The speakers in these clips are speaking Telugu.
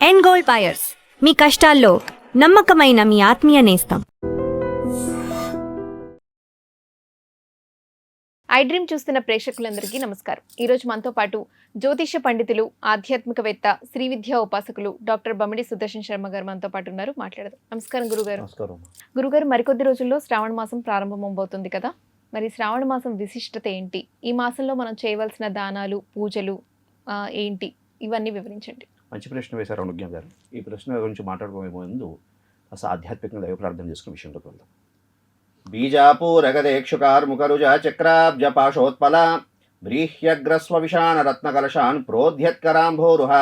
ఎండ్ గోల్డ్ బయర్స్, మీ కష్టాల్లో నమ్మకమైన మీ ఆత్మీయ నేస్తం. ఐ డ్రీమ్ చూస్తున్న ప్రేక్షకులందరికీ నమస్కారం. ఈరోజు మనతో పాటు జ్యోతిష పండితులు, ఆధ్యాత్మికవేత్త, శ్రీ విద్యా ఉపాసకులు డాక్టర్ బమిడి సుదర్శన్ శర్మ గారు మనతో పాటు ఉన్నారు. మాట్లాడదాం. నమస్కారం గురుగారు. గురుగారు, మరికొద్ది రోజుల్లో శ్రావణ మాసం ప్రారంభమవబోతుంది కదా, మరి శ్రావణ మాసం విశిష్టత ఏంటి? ఈ మాసంలో మనం చేయవలసిన దానాలు, పూజలు ఏంటి? ఇవన్నీ వివరించండి. మంచి ప్రశ్న వేశారు అనుజ్ఞ గారు. ఈ ప్రశ్న గురించి మాట్లాడుకోబోయే ముందు అసలు ఆధ్యాత్మికంగా దైవ ప్రార్థన చేసుకునే విషయంలోకి వెళ్దాం. బీజాపూరగదేక్షుకార్ముకరుజ చక్రాబ్జ పాశోత్పల వ్రీహ్యగ్రస్వవిషాణ రత్నకలశాన్ ప్రోధ్యత్కరాంభోరుహ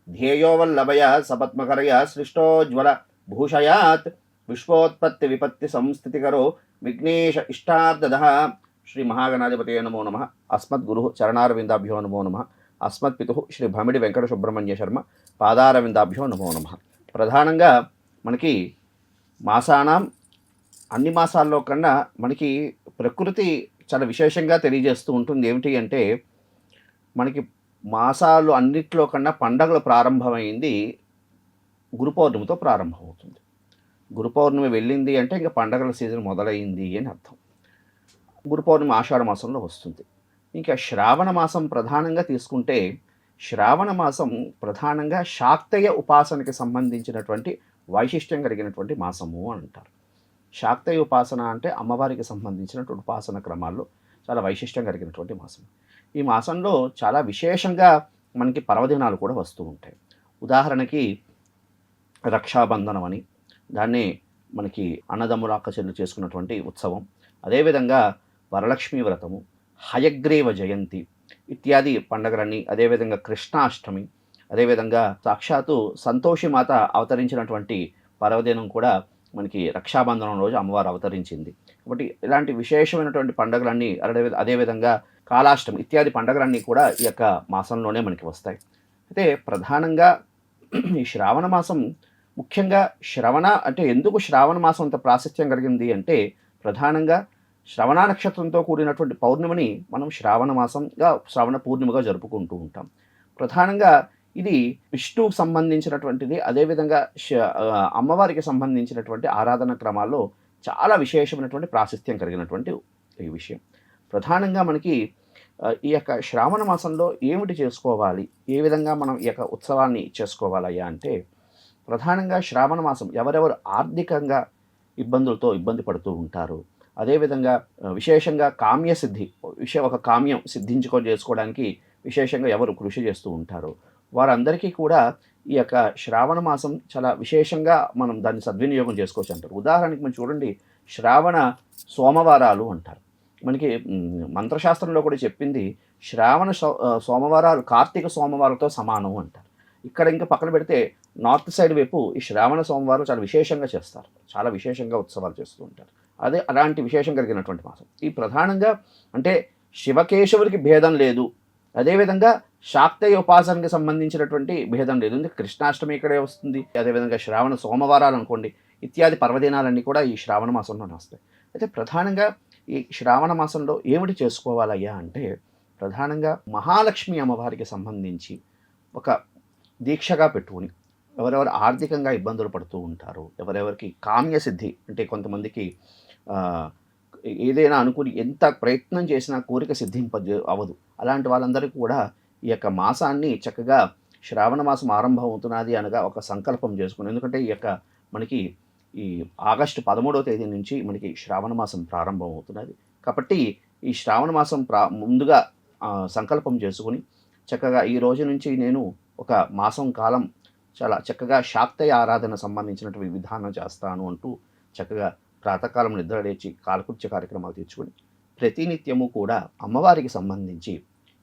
ధ్యేయో వల్లభయ సపత్మకరయ సృష్టోజ్వల భూషయాత్ విశ్వోత్పత్తి విపత్తి సంస్థితికరో విఘ్నేశ ఇష్టాబ్దద. శ్రీ మహాగణాధిపతయ నమో నమః. అస్మద్గురు చరణారవిందాభ్యో నమో నమః. అస్మత్పితు శ్రీ భమిడి వెంకట సుబ్రహ్మణ్య శర్మ పాదారవిందాభ్యో నమో నమః. ప్రధానంగా మనకి మాసానాం అన్ని మాసాల్లో కన్నా మనకి ప్రకృతి చాలా విశేషంగా తెలియజేస్తూ ఉంటుంది. ఏమిటి అంటే, మనకి మాసాలు అన్నిట్లో కన్నా పండగలు ప్రారంభమైంది గురు పౌర్ణమితో ప్రారంభమవుతుంది. గురు పౌర్ణమి వెళ్ళింది అంటే ఇంకా పండగల సీజన్ మొదలైంది అని అర్థం. గురు పౌర్ణమి ఆషాఢ మాసంలో వస్తుంది. ఇంకా శ్రావణ మాసం ప్రధానంగా తీసుకుంటే, శ్రావణ మాసం ప్రధానంగా శాక్తేయ ఉపాసనకి సంబంధించినటువంటి వైశిష్ట్యం కలిగినటువంటి మాసము అని అంటారు. శాక్తేయ ఉపాసన అంటే అమ్మవారికి సంబంధించినటువంటి ఉపాసన క్రమాల్లో చాలా వైశిష్ట్యం కలిగినటువంటి మాసం. ఈ మాసంలో చాలా విశేషంగా మనకి పర్వదినాలు కూడా వస్తూ ఉంటాయి. ఉదాహరణకి రక్షాబంధనం అని, దాన్నే మనకి అన్నదమ్ముల అక్క చెల్లు చేసుకున్నటువంటి ఉత్సవం. అదేవిధంగా వరలక్ష్మీ వ్రతము, హయగ్రీవ జయంతి ఇత్యాది పండుగలన్నీ, అదేవిధంగా కృష్ణాష్టమి, అదేవిధంగా సాక్షాత్తు సంతోషిమాత అవతరించినటువంటి పర్వదినం కూడా మనకి రక్షాబంధనం రోజు అమ్మవారు అవతరించింది. కాబట్టి ఇలాంటి విశేషమైనటువంటి పండుగలన్నీ, అదేవిధంగా కాళాష్టమి ఇత్యాది పండుగలన్నీ కూడా ఈ యొక్క మాసంలోనే మనకి వస్తాయి. అయితే ప్రధానంగా ఈ శ్రావణ మాసం, ముఖ్యంగా శ్రవణ అంటే ఎందుకు శ్రావణ మాసం అంత ప్రాశస్త్యం కలిగింది అంటే, ప్రధానంగా శ్రవణ నక్షత్రంతో కూడినటువంటి పౌర్ణమిని మనం శ్రావణ మాసంగా, శ్రావణ పూర్ణిమగా జరుపుకుంటూ ఉంటాం. ప్రధానంగా ఇది విష్ణువుకు సంబంధించినటువంటిది. అదేవిధంగా అమ్మవారికి సంబంధించినటువంటి ఆరాధన క్రమాల్లో చాలా విశేషమైనటువంటి ప్రాశస్త్యం కలిగినటువంటి ఈ విషయం. ప్రధానంగా మనకి ఈ యొక్క శ్రావణ మాసంలో ఏమిటి చేసుకోవాలి, ఏ విధంగా మనం ఈ యొక్క ఉత్సవాన్ని చేసుకోవాలయ్యా అంటే, ప్రధానంగా శ్రావణ మాసం ఎవరెవరు ఆర్థికంగా ఇబ్బంది పడుతూ ఉంటారు, అదేవిధంగా విశేషంగా కామ్యసిద్ధి ఒక కామ్యం చేసుకోవడానికి విశేషంగా ఎవరు కృషి చేస్తూ ఉంటారో వారందరికీ కూడా ఈ యొక్క శ్రావణ మాసం చాలా విశేషంగా మనం దాన్ని సద్వినియోగం చేసుకోవచ్చు అంటారు. ఉదాహరణకి మనం చూడండి, శ్రావణ సోమవారాలు అంటారు. మనకి మంత్రశాస్త్రంలో కూడా చెప్పింది, శ్రావణ సోమవారాలు కార్తీక సోమవారాలతో సమానం అంటారు. ఇక్కడ ఇంకా పక్కన పెడితే నార్త్ సైడ్ వైపు ఈ శ్రావణ సోమవారం చాలా విశేషంగా చేస్తారు, చాలా విశేషంగా ఉత్సవాలు చేస్తూ ఉంటారు. అలాంటి విశేషం కలిగినటువంటి మాసం. ఈ ప్రధానంగా అంటే శివకేశవులకి భేదం లేదు, అదేవిధంగా శాక్తేయ ఉపాసనకి సంబంధించినటువంటి భేదం లేదు. ఎందుకంటే కృష్ణాష్టమి ఇక్కడే వస్తుంది, అదేవిధంగా శ్రావణ సోమవారాలు అనుకోండి, ఇత్యాది పర్వదినాలన్నీ కూడా ఈ శ్రావణ మాసంలోనే వస్తాయి. అయితే ప్రధానంగా ఈ శ్రావణ మాసంలో ఏమిటి చేసుకోవాలయ్యా అంటే, ప్రధానంగా మహాలక్ష్మి అమ్మవారికి సంబంధించి ఒక దీక్షగా పెట్టుకుని, ఎవరెవరు ఆర్థికంగా ఇబ్బందులు పడుతూ ఉంటారో, ఎవరెవరికి కామ్యసిద్ధి అంటే కొంతమందికి ఏదైనా అనుకుని ఎంత ప్రయత్నం చేసినా కోరిక అవ్వదు, అలాంటి వాళ్ళందరికీ కూడా ఈ యొక్క మాసాన్ని చక్కగా శ్రావణ మాసం ఆరంభం అవుతున్నది అనగా ఒక సంకల్పం చేసుకుని, ఎందుకంటే ఈ యొక్క మనకి ఈ ఆగస్టు 13వ తేదీ నుంచి మనకి శ్రావణ మాసం ప్రారంభం అవుతున్నది. కాబట్టి ఈ శ్రావణ మాసం ముందుగా సంకల్పం చేసుకుని చక్కగా ఈ రోజు నుంచి నేను ఒక మాసం కాలం చాలా చక్కగా శాక్తేయ ఆరాధన సంబంధించినటువంటి విధానం చేస్తాను అంటూ చక్కగా ప్రాతకాలం నిద్ర లేచి కాలకృత్య కార్యక్రమాలు తీర్చుకొని ప్రతినిత్యము కూడా అమ్మవారికి సంబంధించి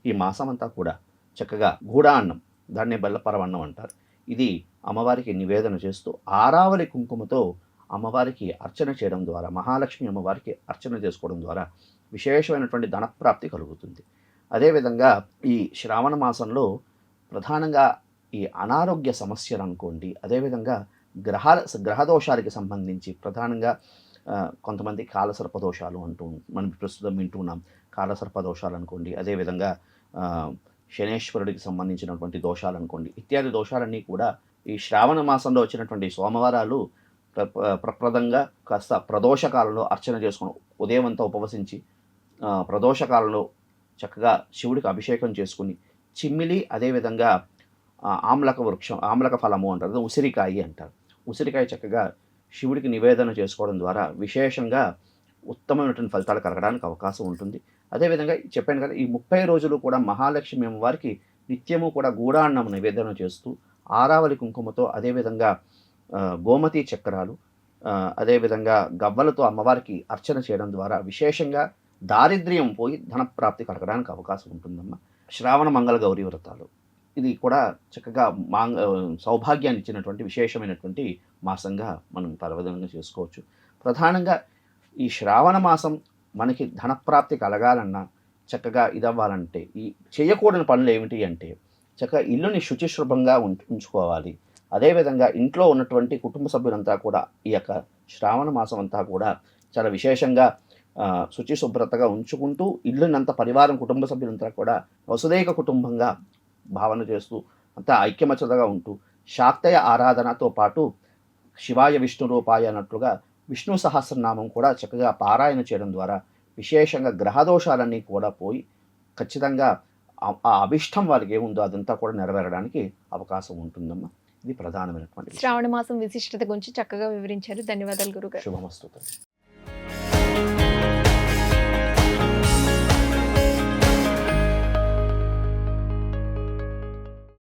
ఈ మాసం అంతా కూడా చక్కగా గూడాన్నం, దాన్నే బెల్లపరవన్నం అంటారు, ఇది అమ్మవారికి నివేదన చేస్తూ ఆరావళి కుంకుమతో అమ్మవారికి అర్చన చేయడం ద్వారా, మహాలక్ష్మి అమ్మవారికి అర్చన చేసుకోవడం ద్వారా విశేషమైనటువంటి ధనప్రాప్తి కలుగుతుంది. అదేవిధంగా ఈ శ్రావణ మాసంలో ప్రధానంగా ఈ అనారోగ్య సమస్యలు అనుకోండి, అదేవిధంగా గ్రహదోషాలకి సంబంధించి ప్రధానంగా కొంతమంది కాలసర్పదోషాలు అంటూ మనం ప్రస్తుతం వింటున్నాం. కాలసర్పదోషాలు అనుకోండి, అదేవిధంగా శనేశ్వరుడికి సంబంధించినటువంటి దోషాలు అనుకోండి, ఇత్యాది దోషాలన్నీ కూడా ఈ శ్రావణ మాసంలో వచ్చినటువంటి సోమవారాలు ప్రప్రదంగా కాస్త ప్రదోషకాలంలో అర్చన చేసుకుని ఉదయం అంతా ఉపవసించి ప్రదోషకాలంలో చక్కగా శివుడికి అభిషేకం చేసుకుని చిమ్మిలి, అదేవిధంగా ఆమ్లక ఫలము అంటారు, ఉసిరికాయ అంటారు. ఉసిరికాయ చక్కగా శివుడికి నివేదన చేసుకోవడం ద్వారా విశేషంగా ఉత్తమమైనటువంటి ఫలితాలు కలగడానికి అవకాశం ఉంటుంది. అదేవిధంగా చెప్పాను కదా, ఈ 30 రోజులు కూడా మహాలక్ష్మి అమ్మవారికి నిత్యము కూడా గూడాన్నం నివేదన చేస్తూ ఆరావళి కుంకుమతో, అదేవిధంగా గోమతి చక్రాలు, అదేవిధంగా గవ్వలతో అమ్మవారికి అర్చన చేయడం ద్వారా విశేషంగా దారిద్ర్యం పోయి ధనప్రాప్తి కలగడానికి అవకాశం ఉంటుందమ్మా. శ్రావణ మంగళ గౌరీ వ్రతాలు ఇది కూడా చక్కగా సౌభాగ్యాన్ని ఇచ్చినటువంటి విశేషమైనటువంటి మాసంగా మనం పర్వదినంగా చేసుకోవచ్చు. ప్రధానంగా ఈ శ్రావణ మాసం మనకి ధనప్రాప్తి కలగాలన్నా, చక్కగా ఇదవ్వాలంటే ఈ చేయకూడని పనులు ఏమిటి అంటే, చక్కగా ఇల్లుని శుచిశుభ్రంగా ఉంచుకోవాలి. అదేవిధంగా ఇంట్లో ఉన్నటువంటి కుటుంబ సభ్యులంతా కూడా ఈ యొక్క శ్రావణ మాసం అంతా కూడా చాలా విశేషంగా శుచిశుభ్రతగా ఉంచుకుంటూ ఇల్లునంత పరివారం కుటుంబ సభ్యులంతా కూడా వసుదైక కుటుంబంగా భావన చేస్తూ అంతా ఐక్యమత్యతగా ఉంటూ శాక్తేయ ఆరాధనతో పాటు శివాయ విష్ణు రూపాయ అన్నట్లుగా విష్ణు సహస్రనామం కూడా చక్కగా పారాయణ చేయడం ద్వారా విశేషంగా గ్రహదోషాలన్నీ కూడా పోయి ఖచ్చితంగా ఆ అభిష్టం వాళ్ళకి ఏముందో అదంతా కూడా నెరవేరడానికి అవకాశం ఉంటుందమ్మా. ఇది ప్రధానమైనటువంటి శ్రావణ మాసం విశిష్టత గురించి చక్కగా వివరించారు. ధన్యవాదాలు గురుగారు. శుభమస్తు.